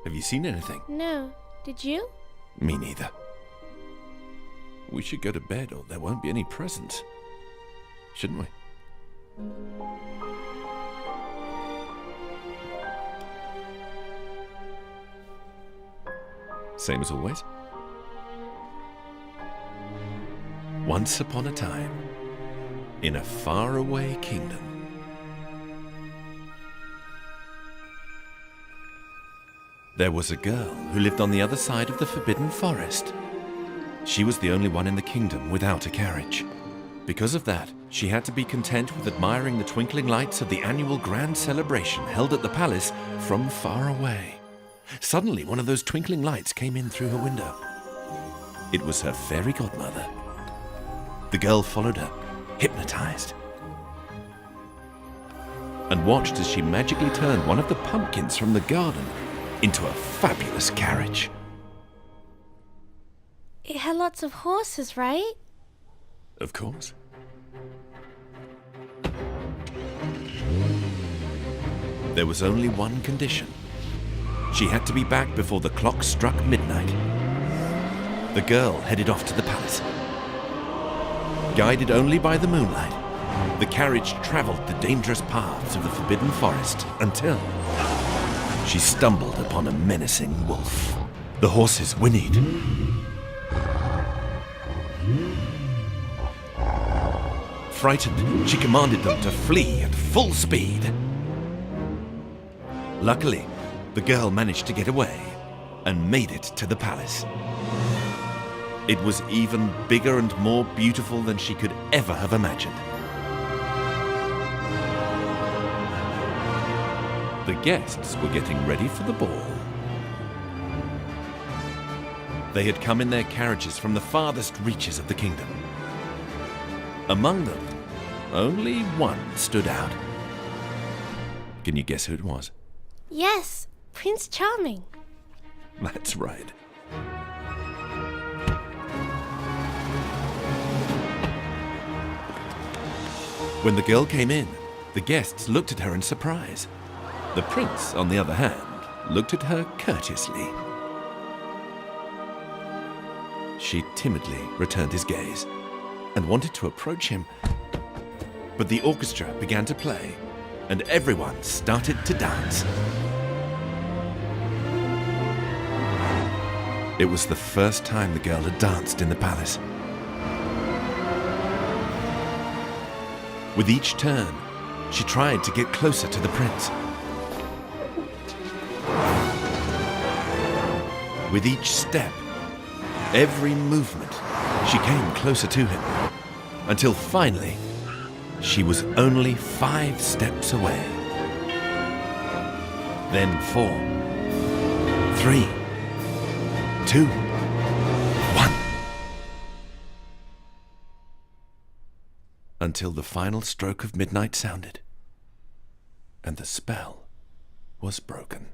Have you seen anything? No. Did you? Me neither. We should go to bed or there won't be any presents. Shouldn't we? Same as always. Once upon a time, in a faraway kingdom, there was a girl who lived on the other side of the Forbidden Forest. She was the only one in the kingdom without a carriage. Because of that, she had to be content with admiring the twinkling lights of the annual grand celebration held at the palace from far away. Suddenly, one of those twinkling lights came in through her window. It was her fairy godmother. The girl followed her, hypnotized, and watched as she magically turned one of the pumpkins from the garden into a fabulous carriage. It had lots of horses, right? Of course. There was only one condition. She had to be back before the clock struck midnight. The girl headed off to the palace. Guided only by the moonlight, the carriage traveled the dangerous paths of the Forbidden Forest until she stumbled upon a menacing wolf. The horses whinnied. Frightened, she commanded them to flee at full speed. Luckily, the girl managed to get away and made it to the palace. It was even bigger and more beautiful than she could ever have imagined. The guests were getting ready for the ball. They had come in their carriages from the farthest reaches of the kingdom. Among them, only one stood out. Can you guess who it was? Yes, Prince Charming. That's right. When the girl came in, the guests looked at her in surprise. The prince, on the other hand, looked at her courteously. She timidly returned his gaze and wanted to approach him. But the orchestra began to play, and everyone started to dance. It was the first time the girl had danced in the palace. With each turn, she tried to get closer to the prince. With each step, every movement, she came closer to him, until finally, she was only 5 steps away. Then 4, 3, 2, 1. Until the final stroke of midnight sounded, and the spell was broken.